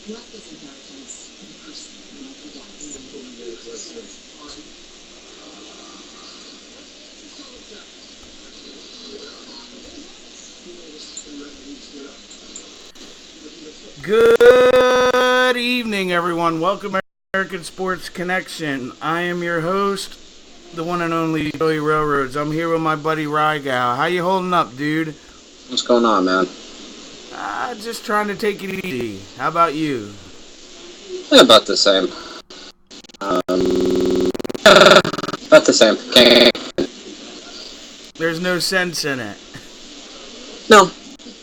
Good evening, everyone. Welcome to American Sports Connection. I am your host, the one and only Joey Railroads. I'm here with my buddy Rygal. How you holding up, dude? What's going on, man? Just trying to take it easy. How about you? About the same. About the same. There's no sense in it. No,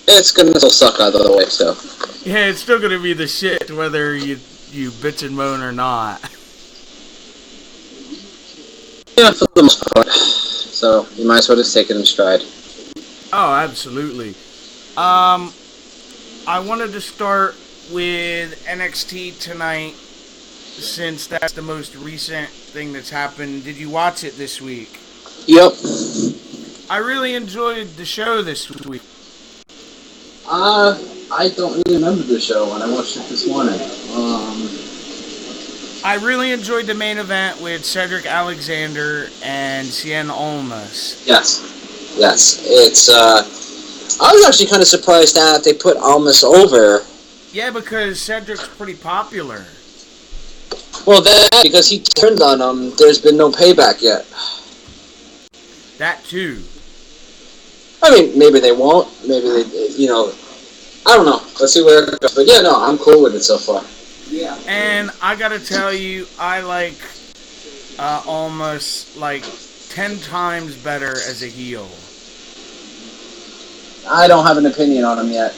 it's gonna still suck either way, so. Yeah, it's still gonna be the shit whether you bitch and moan or not. Yeah, for the most part. So, you might as well just take it in stride. Oh, absolutely. I wanted to start with NXT tonight, since that's the most recent thing that's happened. Did you watch it this week? Yep. I really enjoyed the show this week. I don't really remember the show when I watched it this morning. I really enjoyed the main event with Cedric Alexander and Cien Almas. Yes. It's, I was actually kind of surprised that they put Almas over. Yeah, because Cedric's pretty popular. Well, that, because he turned on him, there's been no payback yet. That too. I mean, maybe they won't. Maybe they, I don't know. Let's see where it goes. But yeah, no, I'm cool with it so far. Yeah. And I gotta tell you, I like Almas like 10 times better as a heel. I don't have an opinion on him yet.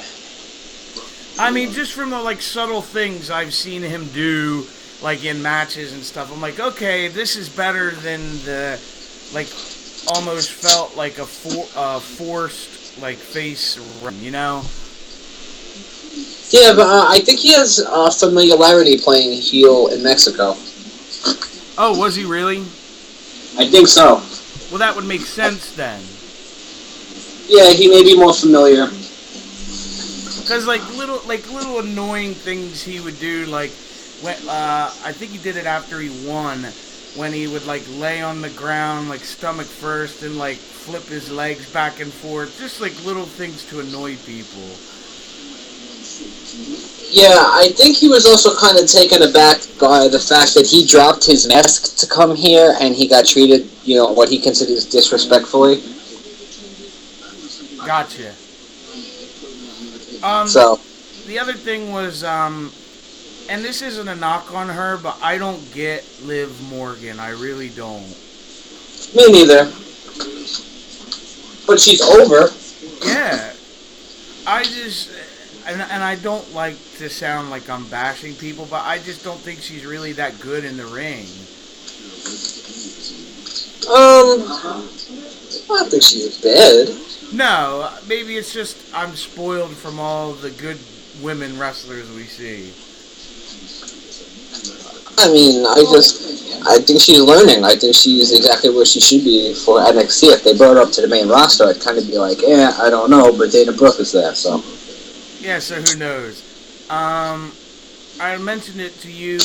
I mean, just from the like subtle things I've seen him do, like in matches and stuff, I'm like, okay, this is better than the, like, almost felt like a forced like face run, you know? Yeah, but I think he has familiarity playing heel in Mexico. Oh, was he really? I think so. Well, that would make sense then. Yeah, he may be more familiar. Because like little annoying things he would do, like when I think he did it after he won, when he would like lay on the ground like stomach first and like flip his legs back and forth, just like little things to annoy people. Yeah, I think he was also kind of taken aback by the fact that he dropped his mask to come here and he got treated, what he considers disrespectfully. Gotcha. So the other thing was, and this isn't a knock on her, but I don't get Liv Morgan. I really don't. Me neither. But she's over. Yeah. I just... And I don't like to sound like I'm bashing people, but I just don't think she's really that good in the ring. I don't think she's bad. No, maybe it's just I'm spoiled from all the good women wrestlers we see. I mean, I think she's learning. I think she's exactly where she should be for NXT. If they brought her up to the main roster, I'd kind of be like, I don't know, but Dana Brooke is there, so... Yeah, so who knows? I mentioned it to you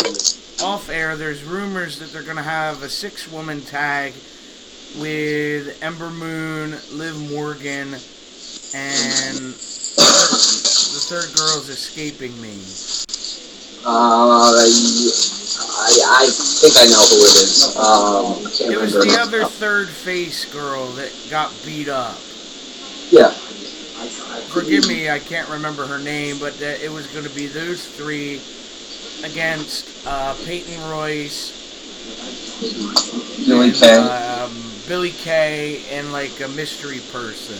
off air. There's rumors that they're going to have a 6-woman tag with Ember Moon, Liv Morgan, and the third girl's escaping me. I think I know who it is. It was the other third face girl that got beat up. Yeah. Forgive me, I can't remember her name, but it was going to be those three against Peyton Royce, Billy Kay, Billy Kay, and like a mystery person.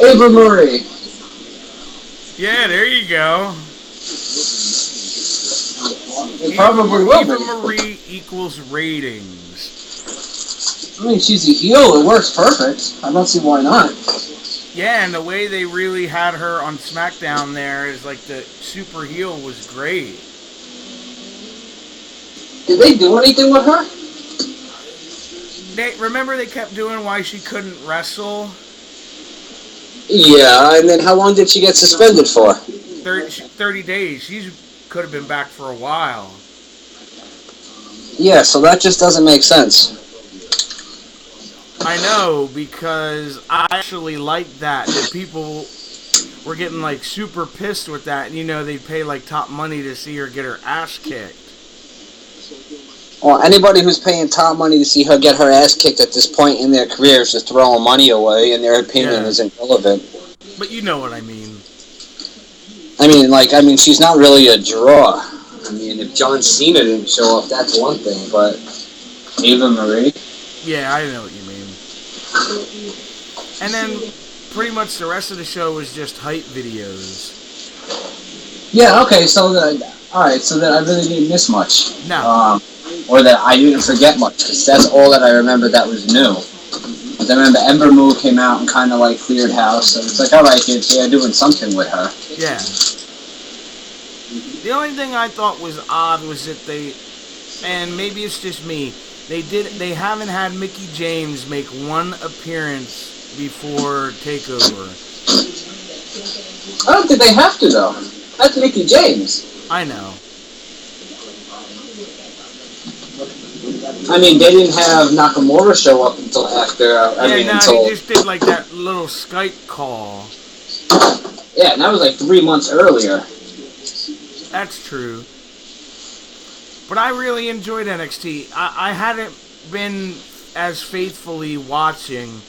Ava Marie. Yeah, there you go. Probably will be. Eva Marie equals ratings. I mean, she's a heel. It works perfect. I don't see why not. Yeah, and the way they really had her on SmackDown there is like the super heel was great. Did they do anything with her? Remember they kept doing why she couldn't wrestle? Yeah, and then how long did she get suspended for? 30 days. She could have been back for a while. Yeah, so that just doesn't make sense. I know, because I actually liked that. That people were getting like super pissed with that. And, they'd pay like top money to see her get her ass kicked. Well, anybody who's paying top money to see her get her ass kicked at this point in their career is just throwing money away, and their opinion isn't relevant. But you know what I mean. I mean, she's not really a draw. I mean, if John Cena didn't show up, that's one thing, but Eva Marie? Yeah, I know what you mean. And then pretty much the rest of the show was just hype videos. Yeah, okay, so that I really didn't miss much. No. Or that I didn't forget much, because that's all that I remember that was new. I remember Ember Moon came out and kind of like cleared house, so it's like, alright, kids, they're doing something with her. Yeah. The only thing I thought was odd was that and maybe it's just me, they haven't had Mickie James make one appearance before TakeOver. I don't think they have to, though. That's Mickie James. I know. I mean, they didn't have Nakamura show up until after. He just did like that little Skype call. Yeah, and that was like 3 months earlier. That's true. But I really enjoyed NXT. I hadn't been as faithfully watching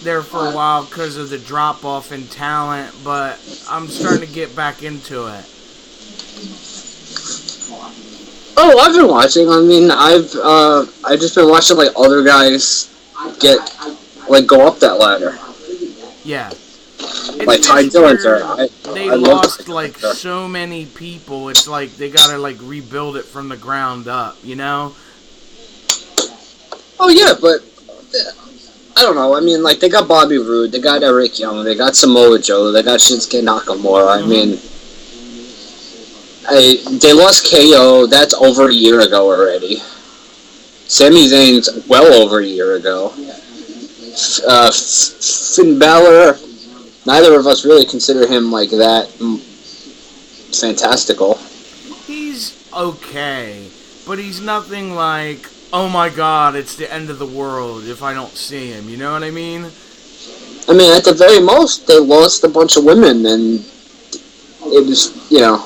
there for a while because of the drop off in talent, but I'm starting to get back into it. Oh, I've been watching. I mean, I've just been watching like other guys go up that ladder. Yeah. Like Ty Dillinger. They lost like so many people. It's like they gotta like rebuild it from the ground up, you know? Oh yeah, but I don't know. I mean, like they got Bobby Roode, they got Eric Young, they got Samoa Joe, they got Shinsuke Nakamura. I mean, they lost KO. That's over a year ago already. Sami Zayn's well over a year ago. Finn Balor. Neither of us really consider him like that fantastical. He's okay, but he's nothing like, oh my god, it's the end of the world if I don't see him. You know what I mean? I mean, at the very most, they lost a bunch of women, and it was, Yeah.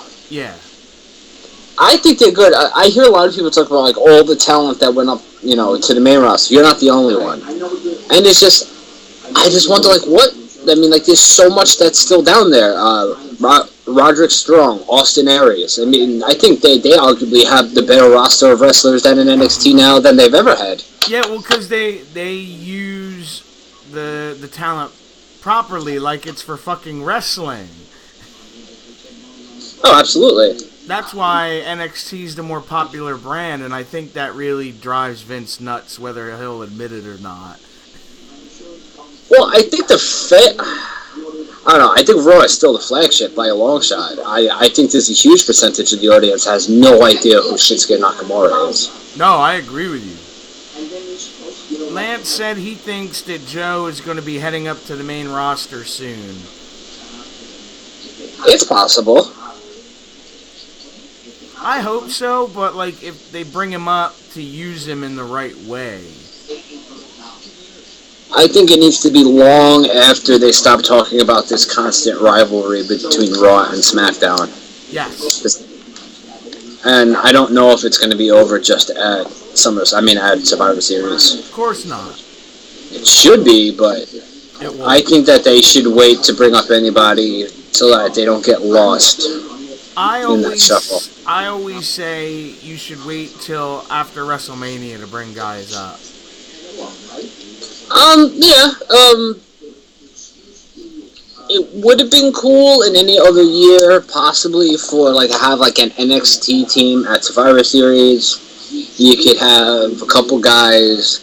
I think they're good. I hear a lot of people talk about like all the talent that went up, to the main roster. You're not the only one, and it's just, I just wonder like what. I mean, like, there's so much that's still down there. Roderick Strong, Austin Aries. I mean, I think they arguably have the better roster of wrestlers than in NXT now than they've ever had. Yeah, well, because they use the talent properly, like it's for fucking wrestling. Oh, absolutely. That's why NXT's the more popular brand, and I think that really drives Vince nuts, whether he'll admit it or not. Well, I think I don't know. I think Raw is still the flagship by a long shot. I think there's a huge percentage of the audience has no idea who Shinsuke Nakamura is. No, I agree with you. Lance said he thinks that Joe is going to be heading up to the main roster soon. It's possible. I hope so, but like if they bring him up to use him in the right way. I think it needs to be long after they stop talking about this constant rivalry between Raw and SmackDown. Yes. And I don't know if it's going to be over just at Survivor Series. Of course not. It should be, but I think that they should wait to bring up anybody so that they don't get lost in that shuffle. I always say you should wait till after WrestleMania to bring guys up. It would have been cool in any other year, possibly for have an NXT team at Survivor Series. You could have a couple guys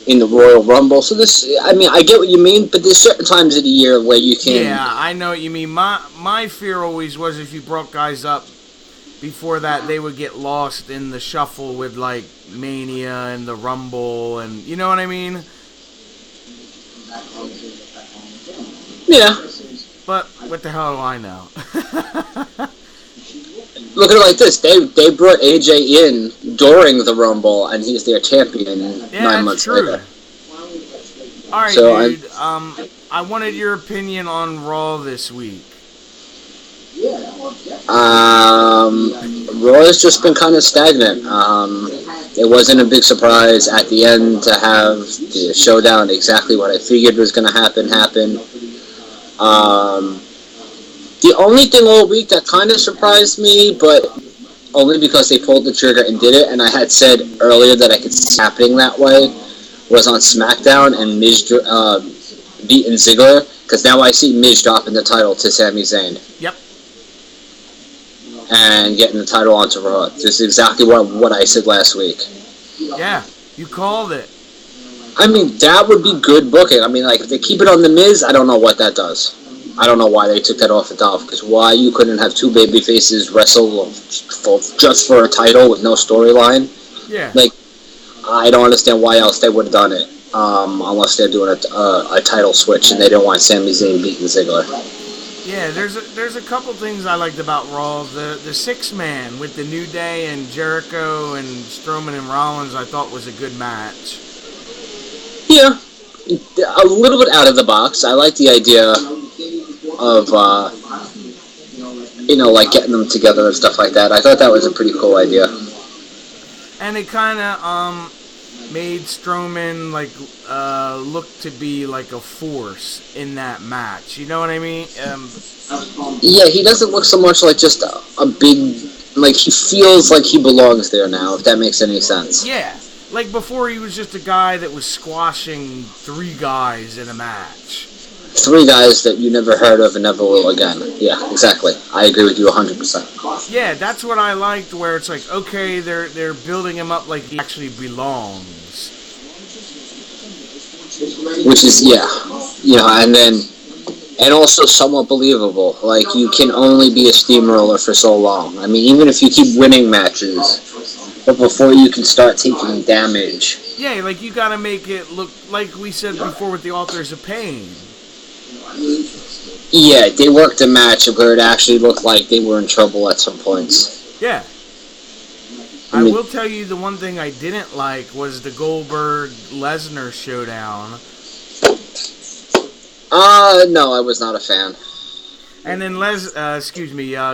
in the Royal Rumble. So I get what you mean, but there's certain times of the year where you can. Yeah, I know what you mean. My fear always was if you brought guys up before that, they would get lost in the shuffle with Mania and the Rumble, and you know what I mean. Yeah. But what the hell do I know? Look at it like this. They brought AJ in during the Rumble, and he's their champion 9 months true. later. All right, So dude. I wanted your opinion on Raw this week. Raw has just been kind of stagnant. It wasn't a big surprise at the end to have the showdown. Exactly what I figured was going to happen. The only thing all week that kind of surprised me, but only because they pulled the trigger and did it, and I had said earlier that I could see it happening that way, was on SmackDown and Miz beating Ziggler, because now I see Miz dropping the title to Sami Zayn. Yep. And getting the title onto Raw. This is exactly what I said last week. Yeah, you called it. I mean, that would be good booking. I mean, like, if they keep it on The Miz, I don't know what that does. I don't know why they took that off the Dolph, because why you couldn't have two baby faces wrestle just for a title with no storyline? Yeah. Like, I don't understand why else they would have done it, unless they're doing a title switch and they don't want Sami Zayn beating Ziggler. Yeah, there's a couple things I liked about Raw. The six-man with the New Day and Jericho and Strowman and Rollins I thought was a good match. Yeah, a little bit out of the box. I like the idea of, like getting them together and stuff like that. I thought that was a pretty cool idea. And it kind of made Strowman look to be like a force in that match. You know what I mean? Yeah, he doesn't look so much like just a big, like he feels like he belongs there now, if that makes any sense. Yeah, like before he was just a guy that was squashing three guys in a match. Three guys that you never heard of and never will again. Yeah, exactly. I agree with you 100%. Yeah, that's what I liked, where it's like, okay, they're building him up like he actually belongs. Which is, and also somewhat believable. Like, you can only be a steamroller for so long. I mean, even if you keep winning matches, but before you can start taking damage. Yeah, like you gotta make it look, like we said before with the Authors of Pain. Yeah, they worked a match where it actually looked like they were in trouble at some points. Yeah. I will tell you the one thing I didn't like was the Goldberg-Lesnar showdown. No, I was not a fan. And then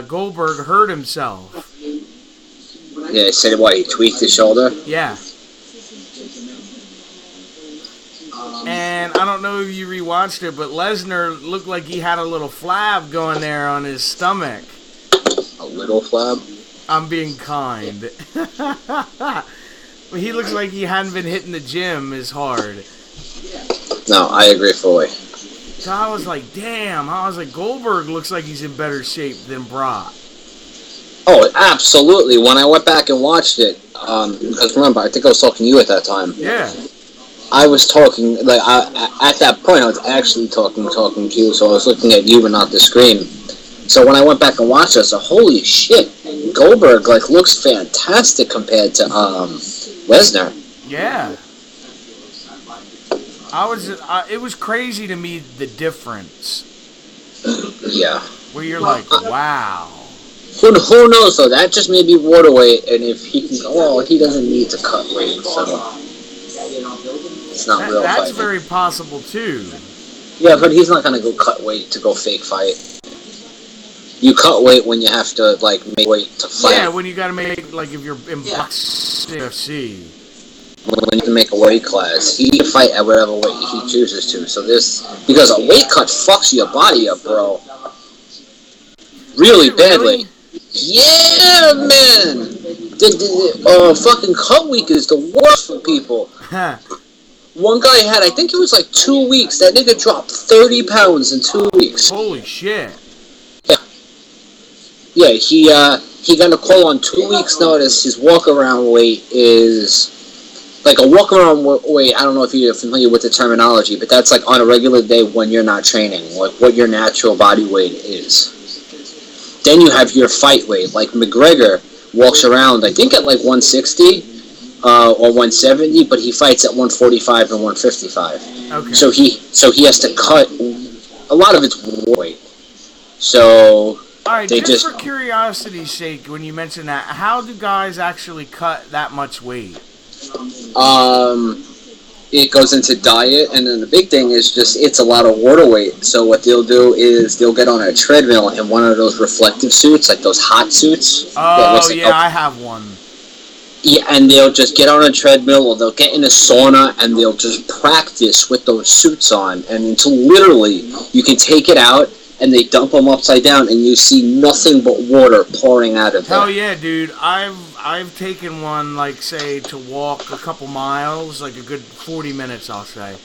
Goldberg hurt himself. Yeah, he said what, he tweaked his shoulder? Yeah. And I don't know if you rewatched it, but Lesnar looked like he had a little flab going there on his stomach. A little flab? I'm being kind. He looks like he hadn't been hitting the gym as hard. No, I agree fully. So I was like, damn. I was like, Goldberg looks like he's in better shape than Brock. Oh, absolutely. When I went back and watched it, because remember, I think I was talking to you at that time. Yeah. I was talking, at that point, I was actually talking to you, so I was looking at you and not the screen. So when I went back and watched it, I said, holy shit, Goldberg, looks fantastic compared to, Lesnar. Yeah. It was crazy to me, the difference. Yeah. Where you're like, wow. Who knows, though? That just may be water weight, and if he can, he doesn't need to cut weight, so it's not real That's fighting. very possible, too. Yeah, but he's not going to go cut weight to go fake fight. You cut weight when you have to, make weight to fight. Yeah, when you got to make, if you're in boxing UFC. When you can make a weight class. He can fight at whatever weight he chooses to. So because a weight cut fucks your body up, bro. Really badly. Yeah, man! Fucking cut week is the worst for people. One guy had, I think it was 2 weeks. That nigga dropped 30 pounds in 2 weeks. Holy shit. Yeah, he got a call on 2 weeks' notice. His walk-around weight is... a walk-around weight, I don't know if you're familiar with the terminology, but that's on a regular day when you're not training, what your natural body weight is. Then you have your fight weight. McGregor walks around, I think at 160 or 170, but he fights at 145 and 155. Okay. So he has to cut, a lot of it's weight. So All right, they just for curiosity's sake, when you mention that, how do guys actually cut that much weight? It goes into diet, and then the big thing is just it's a lot of water weight. So what they'll do is they'll get on a treadmill in one of those reflective suits, like those hot suits. Oh, yeah, I have one. Yeah, and they'll just get on a treadmill, or they'll get in a sauna, and they'll just practice with those suits on, and until literally you can take it out, and they dump them upside down, and you see nothing but water pouring out of them. Hell yeah, dude! I've taken one, like, say, to walk a couple miles, like a good 40 minutes, I'll say.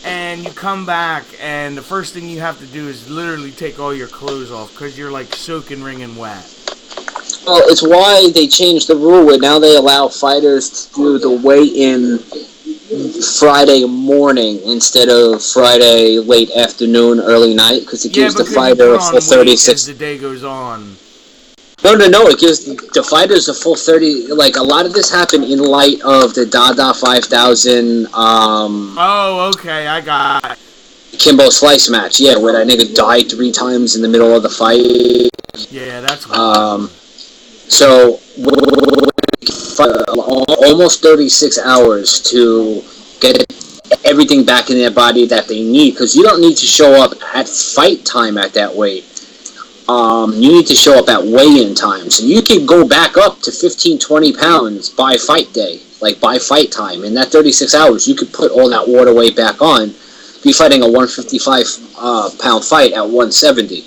And you come back, and the first thing you have to do is literally take all your clothes off, because you're, like, soaking wringing wet. Well, it's why they changed the rule where now they allow fighters to do the weigh-in Friday morning instead of Friday late afternoon, early night, because it gives the fighter a full 36. As the day goes on. No, it gives the fighters a full 30. Like, a lot of this happened in light of the Dada 5000. Oh, okay, I got it. Kimbo Slice match, yeah, where that nigga died 3 times in the middle of the fight. Yeah, that's so almost 36 hours to get everything back in their body that they need, because you don't need to show up at fight time at that weight. You need to show up at weigh-in time, so you can go back up to 15-20 pounds by fight day, like by fight time. In that 36 hours, you could put all that water weight back on, be fighting a 155 pound fight at 170.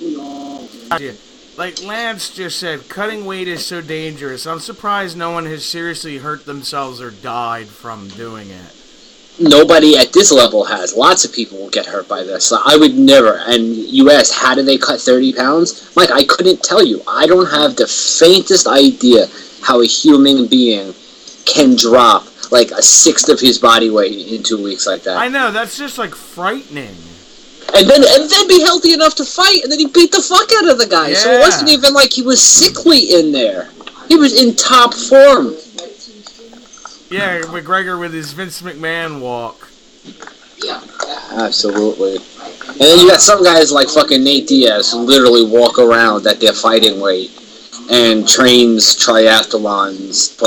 Like Lance just said, cutting weight is so dangerous. I'm surprised no one has seriously hurt themselves or died from doing it. Nobody at this level has. Lots of people will get hurt by this. I would never. And you asked, how do they cut 30 pounds? Mike, I couldn't tell you. I don't have the faintest idea how a human being can drop like a sixth of his body weight in 2 weeks like that. I know, that's just like frightening. And then be healthy enough to fight, and then he beat the fuck out of the guy. Yeah. So it wasn't even like he was sickly in there. He was in top form. Yeah, McGregor with his Vince McMahon walk. Yeah, absolutely. And then you got some guys like fucking Nate Diaz who literally walk around at their fighting weight and trains triathlons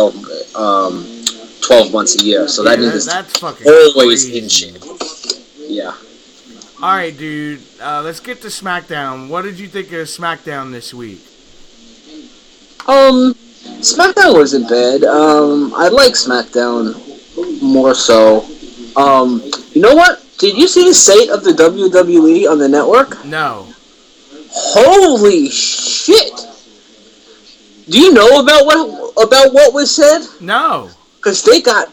12 months a year. So that is always in shape. Yeah. Alright, dude. Let's get to SmackDown. What did you think of SmackDown this week? SmackDown wasn't bad. I like SmackDown more so. You know what? Did you see the state of the WWE on the network? No. Holy shit! Do you know about what was said? No. Because they got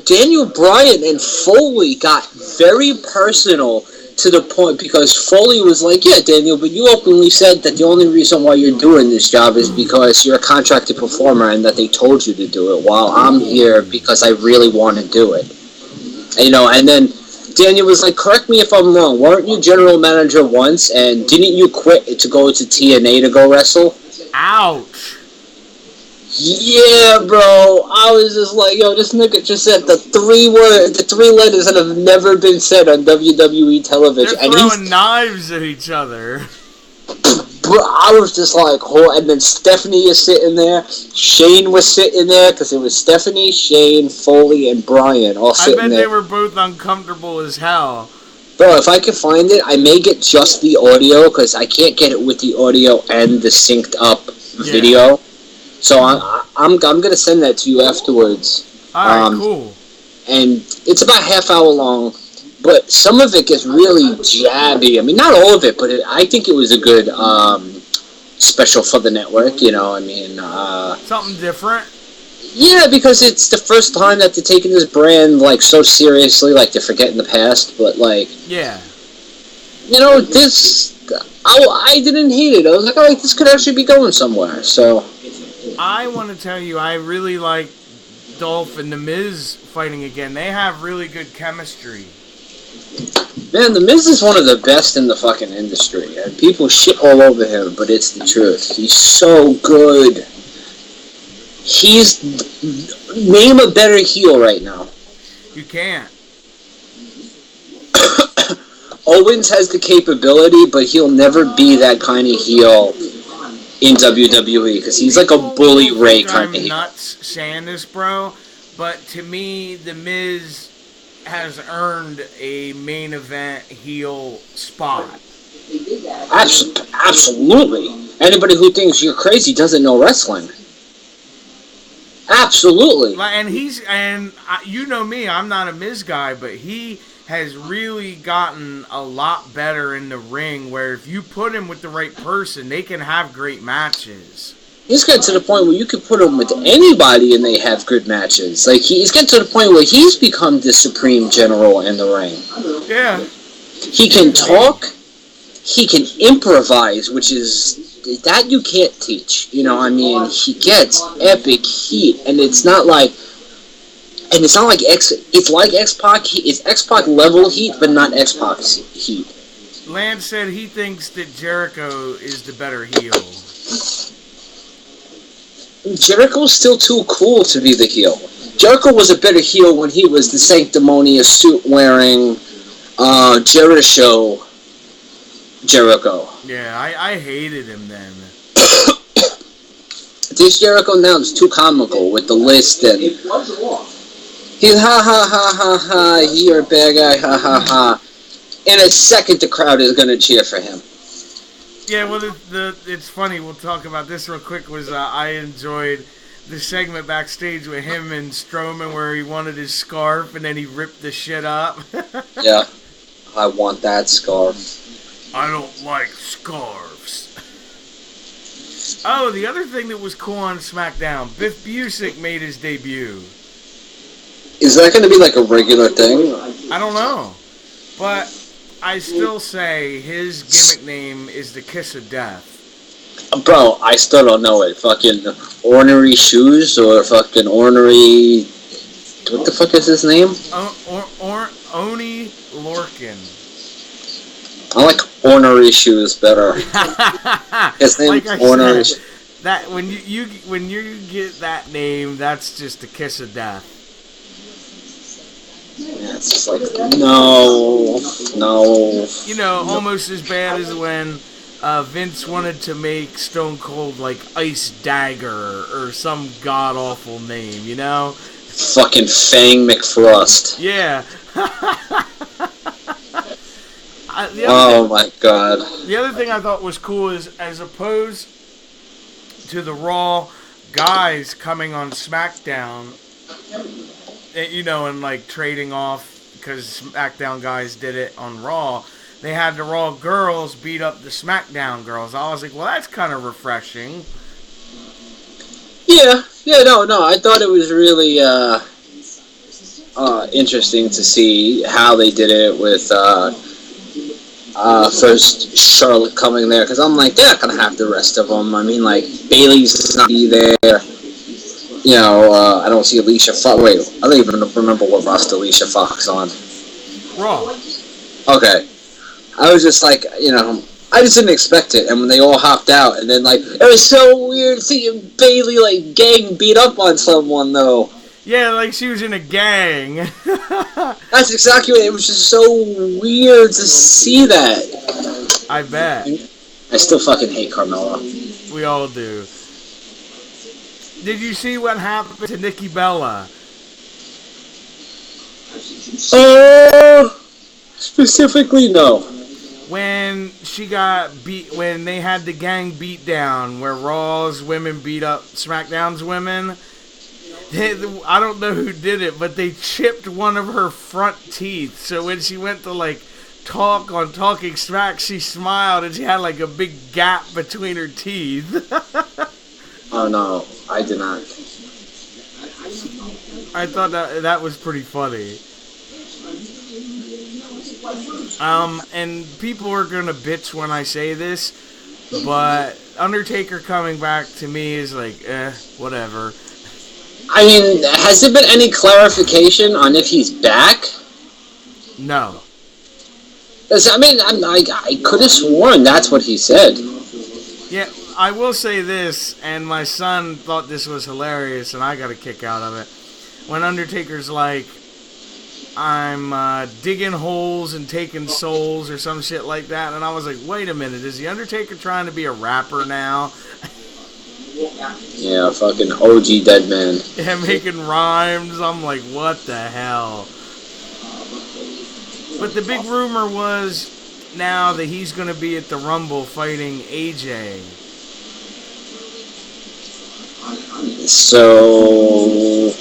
Daniel Bryan and Foley got very personal to the point, because Foley was like, yeah, Daniel, but you openly said that the only reason why you're doing this job is because you're a contracted performer and that they told you to do it, while I'm here because I really want to do it. And, and then Daniel was like, correct me if I'm wrong, weren't you general manager once, and didn't you quit to go to TNA to go wrestle? Ouch. Yeah, bro. I was just like, yo, this nigga just said the 3 letters that have never been said on WWE television. They're throwing knives at each other. Bro, I was just like, oh, and then Stephanie is sitting there. Shane was sitting there, because it was Stephanie, Shane, Foley, and Bryan all sitting there. I bet they were both uncomfortable as hell. Bro, if I can find it, I may get just the audio, because I can't get it with the audio and the synced up video. So I'm gonna send that to you afterwards. Alright, cool. And it's about half hour long, but some of it gets really jabby. I mean, not all of it, but I think it was a good special for the network. Something different. Yeah, because it's the first time that they're taking this brand like so seriously, like they're forgetting the past. But like, yeah, this I didn't hate it. I was like, oh, this could actually be going somewhere. So. I want to tell you, I really like Dolph and The Miz fighting again. They have really good chemistry. Man, The Miz is one of the best in the fucking industry. And people shit all over him, but it's the truth. He's so good. Name a better heel right now. You can't. Owens has the capability, but he'll never be that kind of heel in WWE because he's like a bully Ray kind of heel. I'm nuts saying this, bro, but to me, The Miz has earned a main event heel spot. Absolutely. Anybody who thinks you're crazy doesn't know wrestling. Absolutely. And you know me, I'm not a Miz guy, but he has really gotten a lot better in the ring where if you put him with the right person, they can have great matches. He's getting to the point where you can put him with anybody and they have good matches. Like, he's getting to the point where he's become the supreme general in the ring. Yeah. He can talk, he can improvise, which is... that you can't teach. You know, I mean, he gets epic heat, and it's not like... and it's not like it's like X-Pac. It's X-Pac level heat, but not X-Pac's heat. Lance said he thinks that Jericho is the better heel. Jericho's still too cool to be the heel. Jericho was a better heel when he was the sanctimonious suit-wearing Jericho. Yeah, I hated him then. This Jericho now is too comical with the list and... he's ha ha ha ha ha, you're a bad guy, ha ha ha. In a second, the crowd is going to cheer for him. Yeah, well, it's funny. We'll talk about this real quick. I enjoyed the segment backstage with him and Strowman where he wanted his scarf and then he ripped the shit up. Yeah, I want that scarf. I don't like scarves. Oh, the other thing that was cool on SmackDown, Biff Busick made his debut. Is that going to be like a regular thing? I don't know. But I still say his gimmick name is the Kiss of Death. Bro, I still don't know it. Fucking ornery shoes or fucking ornery... what the fuck is his name? Oni Lorcan. I like ornery shoes better. His name is ornery. That when you get that name, that's just the Kiss of Death. Yeah, it's just like no. You know, almost as bad as when Vince wanted to make Stone Cold like Ice Dagger or some god awful name. You know. Fucking Fang McFrost. Yeah. My god. The other thing I thought was cool is, as opposed to the Raw guys coming on SmackDown, you know, and like trading off because SmackDown guys did it on Raw, they had the Raw girls beat up the SmackDown girls. I was like, well, that's kind of refreshing. Yeah, no. I thought it was really interesting to see how they did it with first Charlotte coming there, because I'm like, they're not going to have the rest of them. I mean, like, Bayley's not be there. You know, I don't see Alicia Fox. Wait, I don't even remember what roster Alicia Fox on. Raw. Okay. I was just like, you know, I just didn't expect it. And when they all hopped out, and then, like, it was so weird seeing Bayley, like, gang beat up on someone, though. Yeah, like she was in a gang. That's exactly what it was. Just so weird to see that. I bet. I still fucking hate Carmella. We all do. Did you see what happened to Nikki Bella? Specifically, no. When she got beat, when they had the gang beat down, where Raw's women beat up SmackDown's women. I don't know who did it, but they chipped one of her front teeth. So when she went to like talk on Talking Smack, she smiled and she had like a big gap between her teeth. Oh no, I did not. I thought that was pretty funny. And people are gonna bitch when I say this, but Undertaker coming back to me is like, whatever. I mean, has there been any clarification on if he's back? No. I mean, I could have sworn that's what he said. Yeah, I will say this, and my son thought this was hilarious, and I got a kick out of it. When Undertaker's like, I'm digging holes and taking souls or some shit like that. And I was like, wait a minute, is The Undertaker trying to be a rapper now? Yeah, fucking OG dead man. Yeah, making rhymes. I'm like, what the hell? But the big rumor was now that he's going to be at the Rumble fighting AJ. So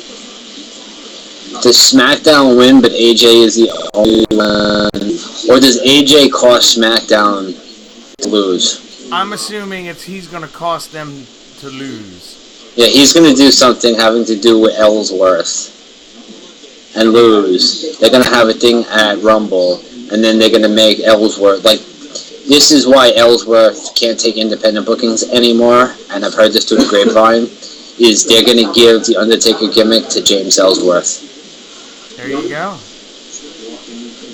does SmackDown win, but AJ is the only one? Or does AJ cost SmackDown to lose? I'm assuming he's going to cost them to lose. Yeah, he's going to do something having to do with Ellsworth and lose. They're going to have a thing at Rumble, and then they're going to make Ellsworth, like, this is why Ellsworth can't take independent bookings anymore, and I've heard this through the grapevine, is they're going to give the Undertaker gimmick to James Ellsworth. There you go.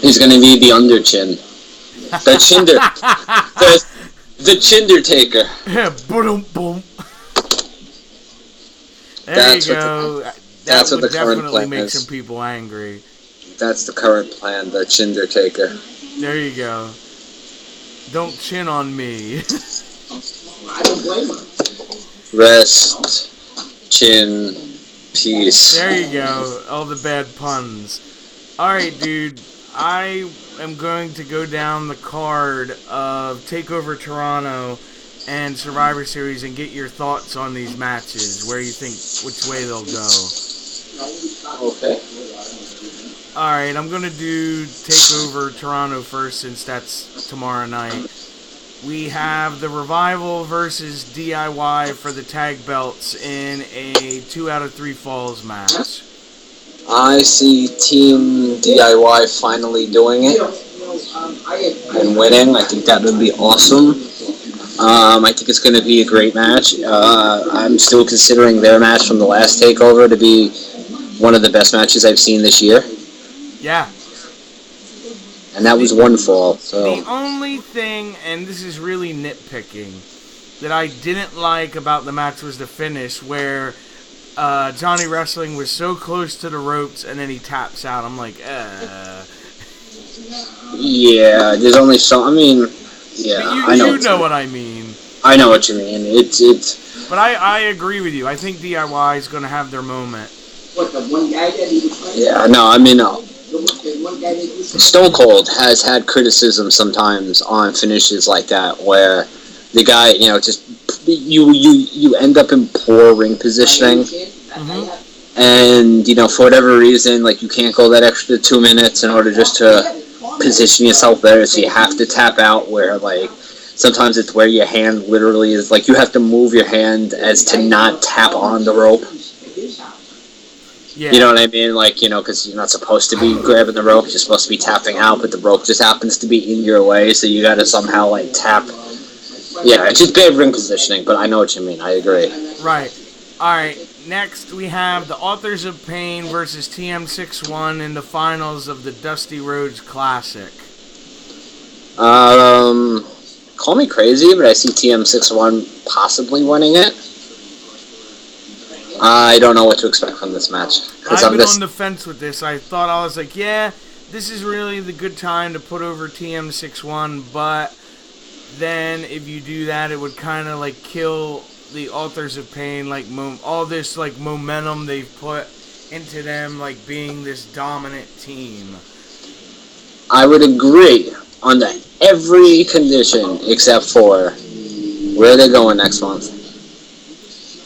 He's going to be the Underchin. The Chinder. the Chinder Taker. Yeah, boom, boom. There That's you go. That's that what would the current definitely plan make is. some people angry. That's the current plan, the Chinder Taker. There you go. Don't chin on me. I don't blame her. Rest, chin, peace. There you go. All the bad puns. Alright, dude. I am going to go down the card of TakeOver Toronto and Survivor Series and get your thoughts on these matches. Where you think, which way they'll go. Okay. Alright, I'm going to do TakeOver Toronto first since that's tomorrow night. We have the Revival versus DIY for the tag belts in a 2 out of 3 falls match. I see Team DIY finally doing it and winning. I think that would be awesome. I think it's going to be a great match. I'm still considering their match from the last TakeOver to be one of the best matches I've seen this year. Yeah. And that was one fall. So The only thing, and this is really nitpicking, that I didn't like about the match was the finish where Johnny Wrestling was so close to the ropes and then he taps out. I'm like, yeah, there's only so. I mean, yeah, But I know. you know what I mean. I know what you mean. It's. But I agree with you. I think DIY is going to have their moment. What, the one guy that he was fighting? Yeah, no, I mean, no. The one guy that he was fighting? Stone Cold has had criticism sometimes on finishes like that, where the guy, you know, just you end up in poor ring positioning, Mhm. and you know, for whatever reason, like you can't go that extra 2 minutes in order just to position yourself better, so you have to tap out. Where like sometimes it's where your hand literally is, like you have to move your hand as to not tap on the rope. Yeah. You know what I mean? Like, you know, because you're not supposed to be grabbing the rope. You're supposed to be tapping out, but the rope just happens to be in your way, so you got to somehow, like, tap. Yeah, it's just bad ring positioning, but I know what you mean. I agree. Right. Alright, next we have the Authors of Pain versus TM61 in the finals of the Dusty Rhodes Classic. Call me crazy, but I see TM61 possibly winning it. I don't know what to expect from this match. I've been on the fence with this. I was like, yeah, this is really the good time to put over TM61, but then if you do that, it would kind of like kill the Authors of Pain, like all this like momentum they've put into them, like being this dominant team. I would agree on every condition except for where they're going next month.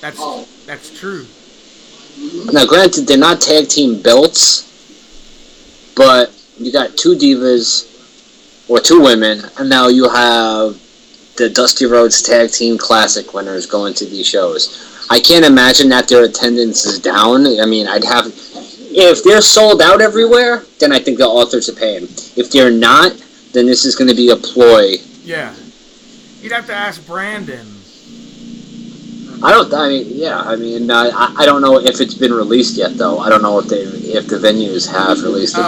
That's true. Now, granted, they're not tag team belts, but you got 2 divas, or 2 women, and now you have the Dusty Rhodes Tag Team Classic winners going to these shows. I can't imagine that their attendance is down. I mean, if they're sold out everywhere, then I think the Authors of Pain. If they're not, then this is going to be a ploy. Yeah. You'd have to ask Brandon. I don't know if it's been released yet, though. I don't know if the venues have released it.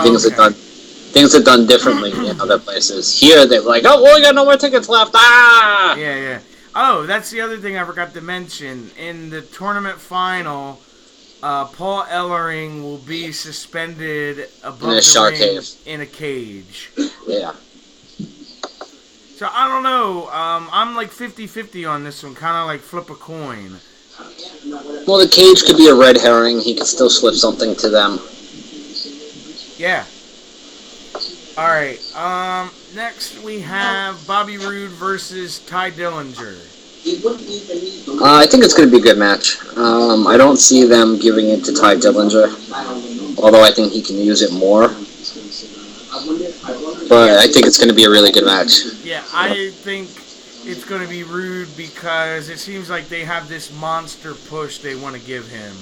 Things are done differently in other places. Here, they're like, oh, well, we got no more tickets left. Ah! Yeah. Oh, that's the other thing I forgot to mention. In the tournament final, Paul Ellering will be suspended above In a the shark ring cave. in a cage. Yeah. So I don't know. I'm like 50-50 on this one, kind of like flip a coin. Well, the cage could be a red herring. He could still slip something to them. Yeah. All right. Next we have Bobby Roode versus Ty Dillinger. I think it's going to be a good match. I don't see them giving it to Ty Dillinger, although I think he can use it more. But I think it's going to be a really good match. Yeah, I think it's going to be Roode because it seems like they have this monster push they want to give him.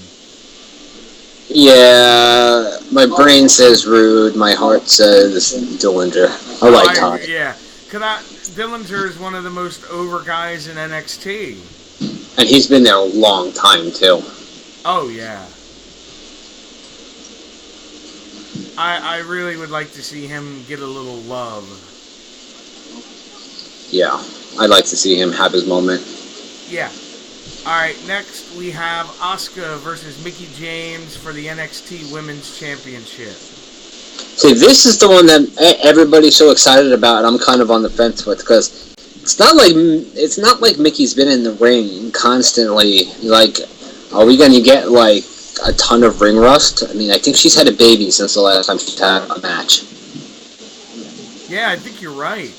Yeah, my brain says Rude, my heart says Dillinger. I like Ty. Yeah, because Dillinger is one of the most over guys in NXT. And he's been there a long time, too. Oh, yeah. I really would like to see him get a little love. Yeah, I'd like to see him have his moment. Yeah. Alright, next we have Asuka versus Mickie James for the NXT Women's Championship. See, this is the one that everybody's so excited about, and I'm kind of on the fence with, because it's not like Mickey's been in the ring constantly. Like, are we going to get, like, a ton of ring rust? I mean, I think she's had a baby since the last time she's had a match. Yeah, I think you're right.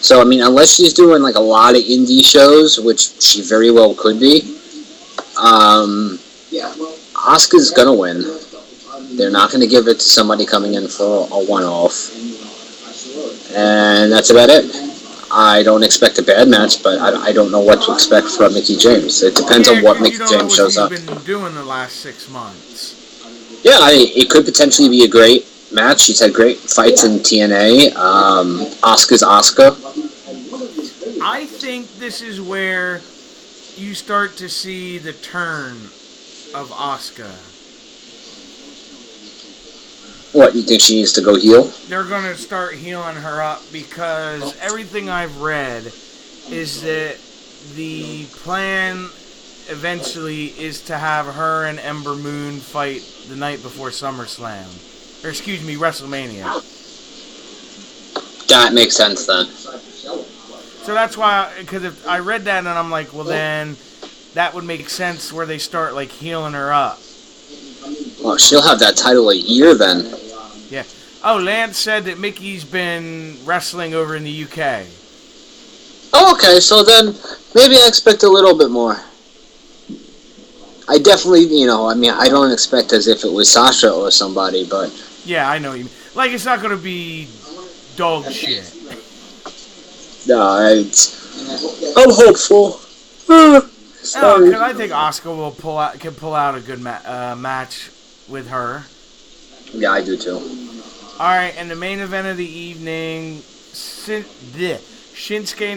So, I mean, unless she's doing, like, a lot of indie shows, which she very well could be, Asuka's going to win. They're not going to give it to somebody coming in for a one-off. And that's about it. I don't expect a bad match, but I don't know what to expect from Mickie James. It depends on what Mickie James shows up. You don't know what he's been doing the last 6 months. Yeah, it could potentially be a great match. She's had great fights in TNA. Asuka's Asuka. I think this is where you start to see the turn of Asuka. What, you think she needs to go heel? They're going to start healing her up because everything I've read is that the plan eventually is to have her and Ember Moon fight the night before SummerSlam. Or, excuse me, WrestleMania. That makes sense then. So that's why, because if I read that and I'm like, well then, that would make sense where they start like healing her up. Well, she'll have that title a year then. Yeah. Oh, Lance said that Mickey's been wrestling over in the UK. Oh, okay, so then maybe I expect a little bit more. I definitely, I don't expect as if it was Sasha or somebody, but... Yeah, I know what you mean. Like, it's not going to be dog shit. No, I'm hopeful. Sorry. Because I think Asuka can pull out a good match with her. Yeah, I do too. Alright, and the main event of the evening, Shinsuke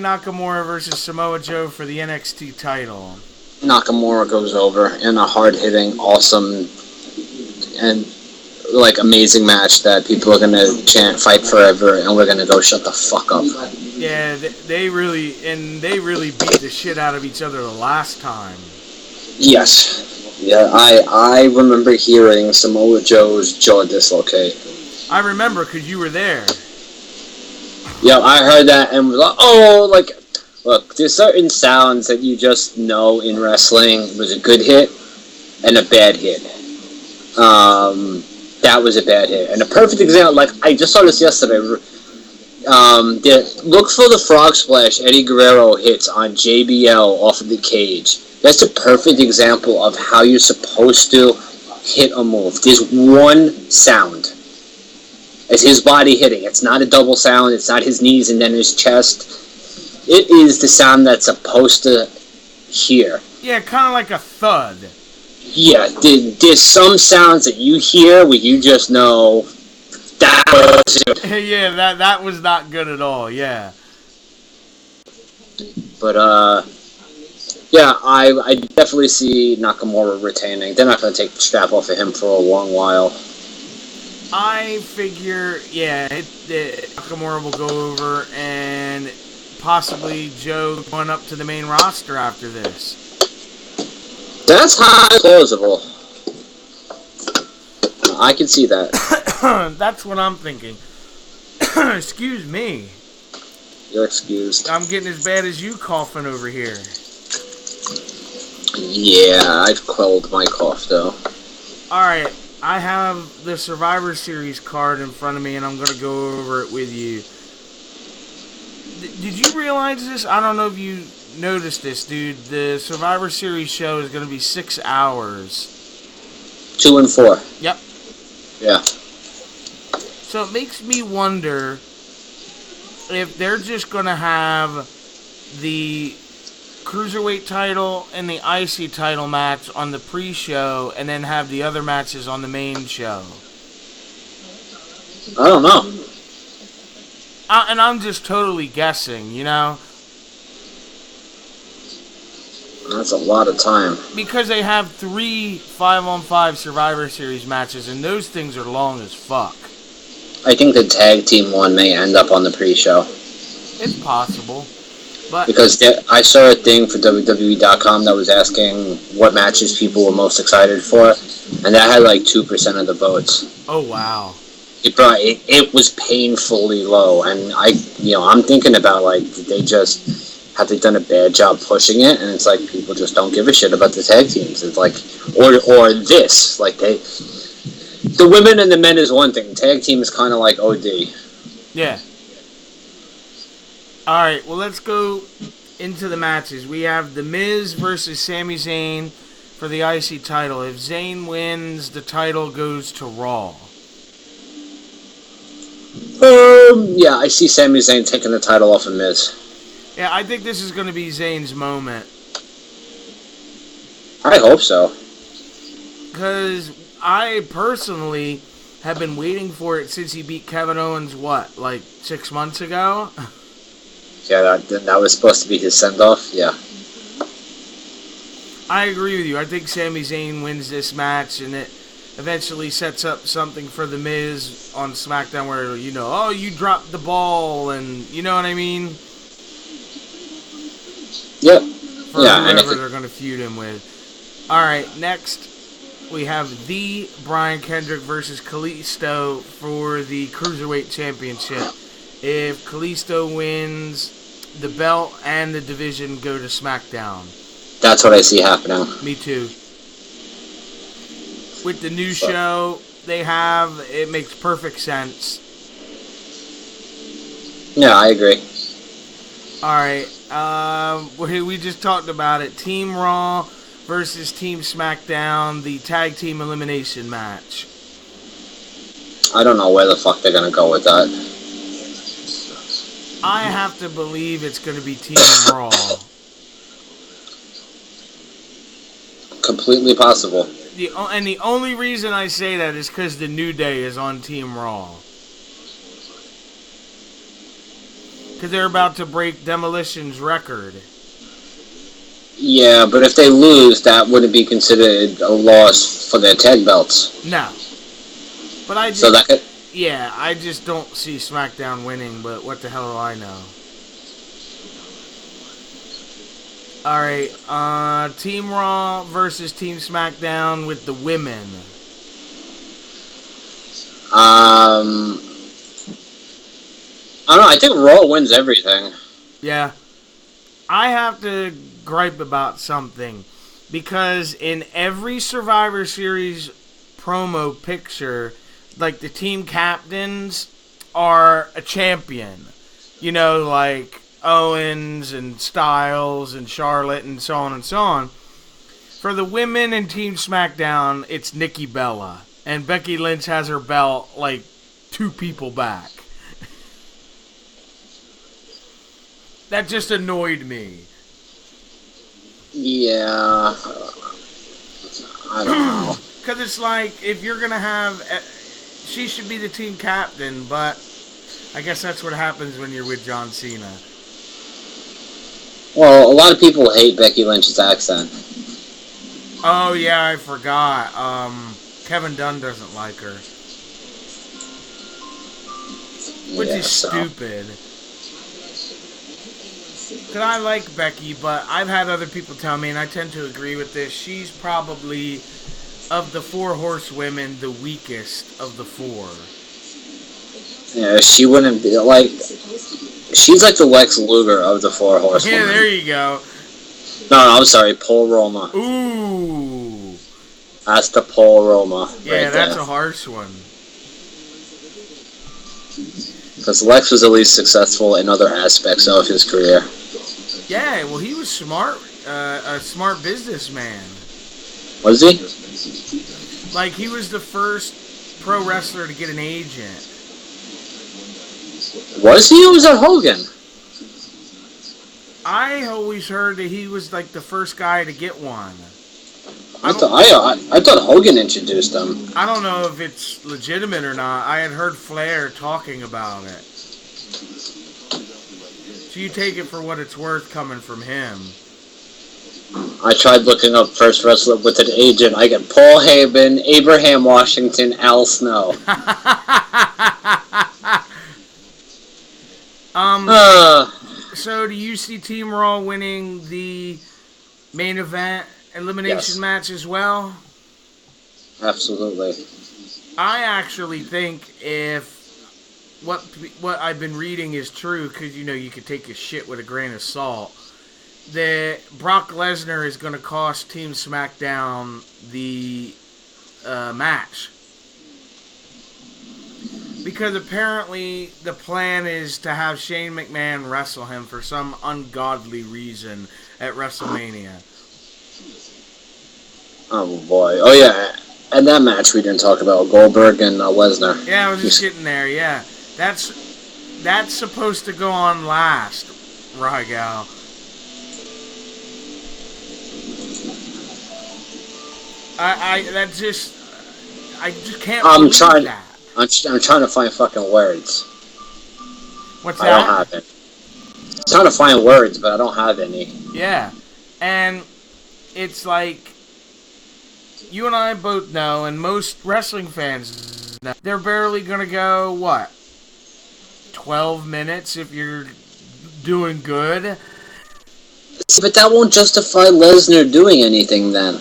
Nakamura versus Samoa Joe for the NXT title. Nakamura goes over in a hard-hitting, awesome, and like amazing match that people are gonna chant "Fight Forever" and we're gonna go shut the fuck up. Yeah, they really beat the shit out of each other the last time. Yes. Yeah, I remember hearing Samoa Joe's jaw dislocate. I remember because you were there. Yeah, I heard that and was like, look, there's certain sounds that you just know in wrestling. It was a good hit and a bad hit. That was a bad hit. And a perfect example, like, I just saw this yesterday. Look for the frog splash Eddie Guerrero hits on JBL off of the cage. That's a perfect example of how you're supposed to hit a move. There's one sound. It's his body hitting. It's not a double sound. It's not his knees and then his chest. It is the sound that's supposed to hear. Yeah, kind of like a thud. Yeah, there's some sounds that you hear where you just know that was it. Yeah, that was not good at all, yeah. But, yeah, I definitely see Nakamura retaining. They're not going to take the strap off of him for a long while. I figure, yeah, Nakamura will go over and possibly Joe going up to the main roster after this. That's highly plausible. I can see that. That's what I'm thinking. Excuse me. You're excused. I'm getting as bad as you coughing over here. Yeah, I've quelled my cough, though. Alright, I have the Survivor Series card in front of me, and I'm going to go over it with you. Did you realize this? I don't know if you noticed this, dude. The Survivor Series show is going to be 6 hours. 2 and 4. Yep. Yeah. So it makes me wonder if they're just going to have the Cruiserweight title and the IC title match on the pre-show and then have the other matches on the main show. I don't know. And I'm just totally guessing, you know? That's a lot of time. Because they have 3 5-on-5 Survivor Series matches, and those things are long as fuck. I think the tag team one may end up on the pre-show. It's possible. But Because I saw a thing for WWE.com that was asking what matches people were most excited for, and that had like 2% of the votes. oh wow. It was painfully low, and I'm thinking about, like, have they done a bad job pushing it? And it's like people just don't give a shit about the tag teams. It's like, or this, like the women and the men is one thing. Tag team is kind of like OD. Yeah. Alright, well, let's go into the matches. We have The Miz versus Sami Zayn for the IC title. If Zayn wins, the title goes to Raw. Yeah, I see Sami Zayn taking the title off of Miz. Yeah, I think this is going to be Zayn's moment. I hope so. Because I personally have been waiting for it since he beat Kevin Owens, what, like 6 months ago? Yeah, that was supposed to be his send-off, yeah. I agree with you. I think Sami Zayn wins this match, and it eventually sets up something for The Miz on SmackDown where, you dropped the ball, and you know what I mean? Yep. For Yeah, whoever they're going to feud him with. Alright, next we have the Brian Kendrick versus Kalisto for the Cruiserweight Championship. If Kalisto wins, the belt and the division go to SmackDown. That's what I see happening. Me too. With the new show they have, it makes perfect sense. Yeah, I agree. Alright, we just talked about it. Team Raw versus Team SmackDown, the tag team elimination match. I don't know where the fuck they're gonna go with that. I have to believe it's going to be Team Raw. Completely possible. And the only reason I say that is because the New Day is on Team Raw. Because they're about to break Demolition's record. Yeah, but if they lose, that wouldn't be considered a loss for their tag belts. No. But I just... So that could... Yeah, I just don't see SmackDown winning, but what the hell do I know? Alright, Team Raw versus Team SmackDown with the women. I don't know, I think Raw wins everything. Yeah. I have to gripe about something. Because in every Survivor Series promo picture, like the team captains are a champion. Like Owens and Styles and Charlotte and so on and so on. For the women in Team SmackDown, it's Nikki Bella. And Becky Lynch has her belt like 2 people back. That just annoyed me. Yeah. I don't know. Because it's like, if you're going to have... she should be the team captain, but I guess that's what happens when you're with John Cena. Well, a lot of people hate Becky Lynch's accent. Oh, yeah, I forgot. Kevin Dunn doesn't like her. Which is stupid. Because I like Becky, but I've had other people tell me, and I tend to agree with this, she's probably of the four horsewomen, the weakest of the four. Yeah, she wouldn't be like. She's like the Lex Luger of the four horsewomen. Yeah, there you go. No, I'm sorry, Paul Roma. Ooh. That's the Paul Roma. Yeah, right that's there. a harsh one. Because Lex was at least successful in other aspects of his career. Yeah, well, he was smart, a smart businessman. Was he? Like, he was the first pro wrestler to get an agent. Was he? Or was that Hogan? I always heard that he was, like, the first guy to get one. I thought Hogan introduced him. I don't know if it's legitimate or not. I had heard Flair talking about it. So you take it for what it's worth coming from him. I tried looking up first wrestler with an agent. I get Paul Heyman, Abraham Washington, Al Snow. So do you see Team Raw winning the main event elimination match as well? Absolutely. I actually think if what I've been reading is true, because you could take a shit with a grain of salt, that Brock Lesnar is going to cost Team SmackDown the match. Because apparently the plan is to have Shane McMahon wrestle him for some ungodly reason at WrestleMania. Oh boy. Oh yeah. And that match we didn't talk about, Goldberg and Lesnar. Yeah, I was just getting there, yeah. That's supposed to go on last, Rygal. I just can't believe that. I'm trying to find fucking words. What's I that? don't have it. I'm trying to find words, but I don't have any. Yeah. And it's like, you and I both know, and most wrestling fans know, they're barely going to go, 12 minutes if you're doing good? But that won't justify Lesnar doing anything then.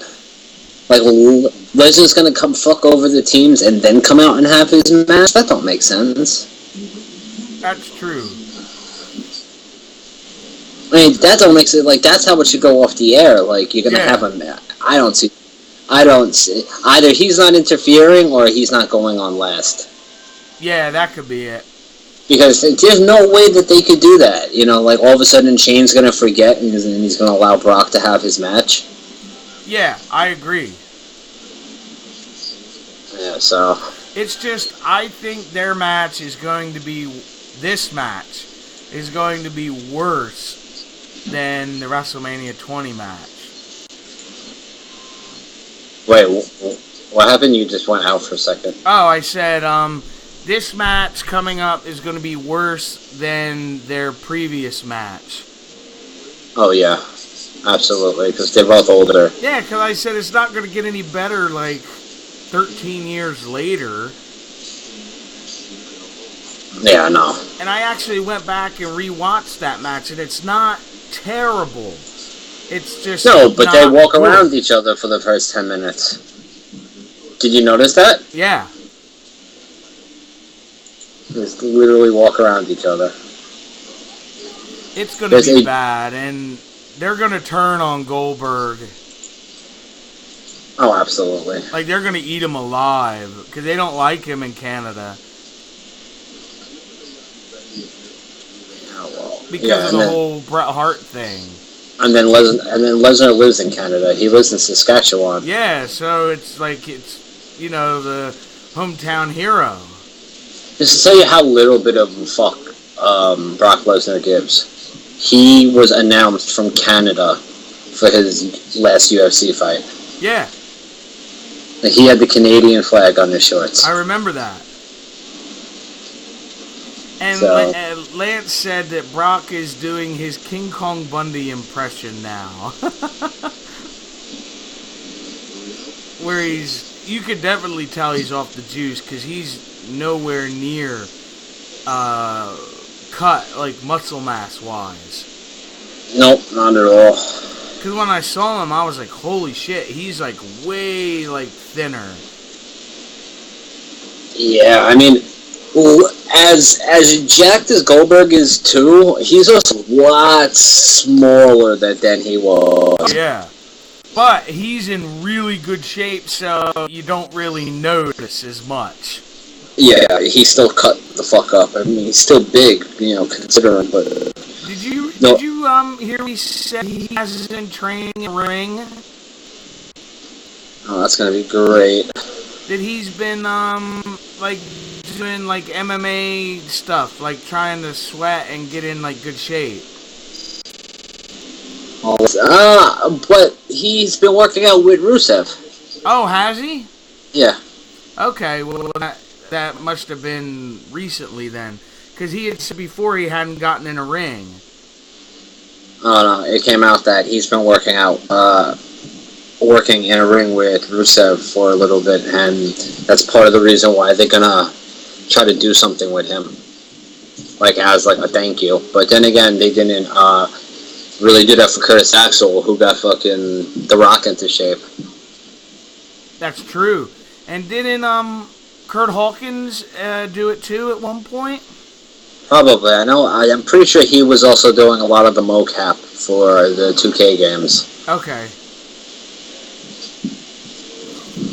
Like, Lesnar's gonna come fuck over the teams and then come out and have his match? That don't make sense. That's true. I mean, that don't make sense. Like, that's how it should go off the air. Like, you're gonna have a match. I don't see. Either he's not interfering or he's not going on last. Yeah, that could be it. Because there's no way that they could do that. Like, all of a sudden Shane's gonna forget and he's gonna allow Brock to have his match. Yeah, I agree. Yeah, so... It's just, I think their match is going to be... This match is going to be worse than the WrestleMania 20 match. Wait, what happened? You just went out for a second. Oh, I said, this match coming up is going to be worse than their previous match. Oh, yeah. Absolutely, because they're both older. Yeah, because I said it's not going to get any better, 13 years later. Yeah, I know. And I actually went back and rewatched that match, and it's not terrible. It's just no, but they walk good. around each other for the first 10 minutes. Did you notice that? Yeah. They just literally walk around each other. It's going to be bad, and they're going to turn on Goldberg. Oh, absolutely. They're going to eat him alive, because they don't like him in Canada. Oh, well. Because of the whole Bret Hart thing. And then Lesnar lives in Canada. He lives in Saskatchewan. Yeah, so it's the hometown hero. Just to tell you how little bit of a fuck Brock Lesnar gives. He was announced from Canada for his last UFC fight. Yeah. He had the Canadian flag on his shorts. I remember that. And Lance said that Brock is doing his King Kong Bundy impression now. Where you could definitely tell he's off the juice, because he's nowhere near cut, muscle mass wise. Nope, not at all. Because when I saw him, I was like, holy shit, he's like way like thinner. Yeah, I mean, as jacked as Goldberg is too, he's also a lot smaller than he was. Yeah. But he's in really good shape, so you don't really notice as much. Yeah, he still cut the fuck up. I mean, he's still big, considering, but... Did you hear me say he hasn't trained in the ring? Oh, that's gonna be great. That he's been, like, doing, like, MMA stuff, like, trying to sweat and get in, like, good shape. But he's been working out with Rusev. Oh, has he? Yeah. Okay, well, that must have been recently then. Because he had said before he hadn't gotten in a ring. Oh, no, it came out that he's been working in a ring with Rusev for a little bit, and that's part of the reason why they're gonna try to do something with him. Like, as, like, a thank you. But then again, they didn't, really do that for Curtis Axel, who got fucking The Rock into shape. That's true. And didn't, Kurt Hawkins, do it too at one point? Probably. I'm pretty sure he was also doing a lot of the mocap for the 2K games. Okay.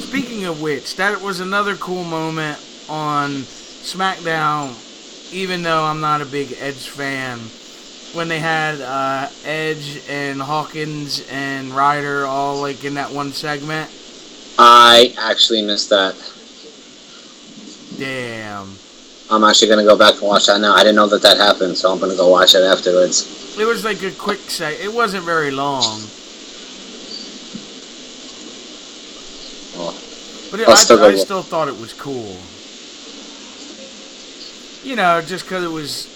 Speaking of which, that was another cool moment on SmackDown, even though I'm not a big Edge fan, when they had Edge and Hawkins and Ryder all like in that one segment. I actually missed that. Damn. I'm actually going to go back and watch that now. I didn't know that happened, so I'm going to go watch it afterwards. It was like a quick it wasn't very long. But I still thought it was cool. Just because it was...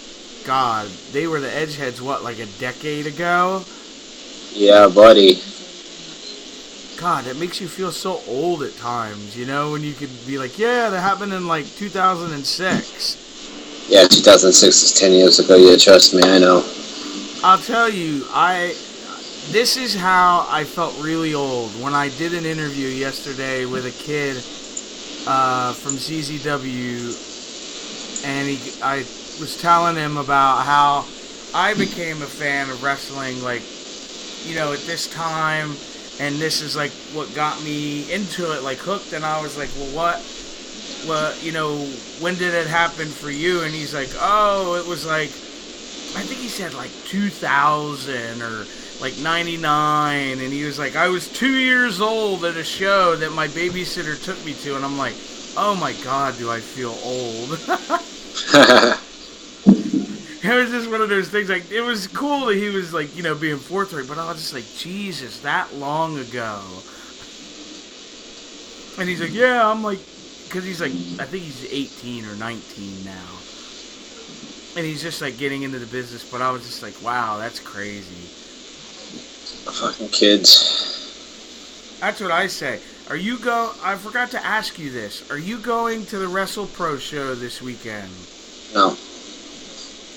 God, they were the Edgeheads, what, like a decade ago? Yeah, buddy. God, it makes you feel so old at times, when you could be like, yeah, that happened in, like, 2006. Yeah, 2006 is 10 years ago, yeah, trust me, I know. I'll tell you, this is how I felt really old. When I did an interview yesterday with a kid from CZW, and I was telling him about how I became a fan of wrestling, like, at this time, and this is, like, what got me into it, like, hooked, and I was like, well, when did it happen for you? And he's like, oh, it was, like, I think he said, like, 2000, or, like, 99, and he was like, I was 2 years old at a show that my babysitter took me to, and I'm like, oh my God, do I feel old. It was just one of those things, like, it was cool that he was, like, being forthright, but I was just like, Jesus, that long ago. And he's like, yeah, I'm like, because he's like, I think he's 18 or 19 now. And he's just, like, getting into the business, but I was just like, wow, that's crazy. Fucking kids. That's what I say. I forgot to ask you this. Are you going to the WrestlePro show this weekend? No.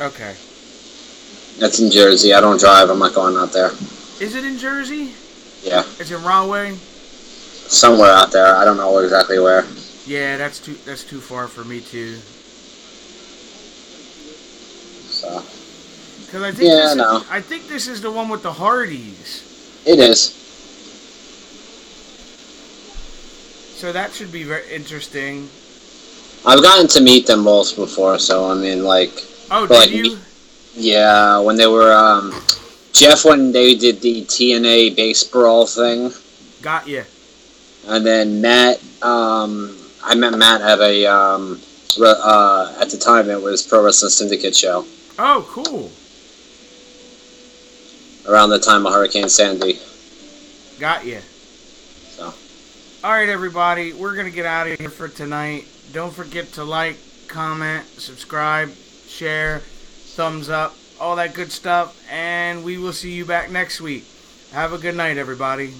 Okay. That's in Jersey. I don't drive. I'm not going out there. Is it in Jersey? Yeah. It's in Rahway? Somewhere out there. I don't know exactly where. Yeah, that's too far for me too. So. Because I think this is the one with the Hardys. It is. So that should be very interesting. I've gotten to meet them both before, so I mean, like. Oh, did you? Yeah, when they were Jeff, when they did the TNA base brawl thing. Got you. And then Matt, I met Matt at a at the time it was Pro Wrestling Syndicate show. Oh, cool. Around the time of Hurricane Sandy. Got you. So. All right, everybody, we're gonna get out of here for tonight. Don't forget to like, comment, subscribe, share, thumbs up, all that good stuff, and we will see you back next week. Have a good night, everybody.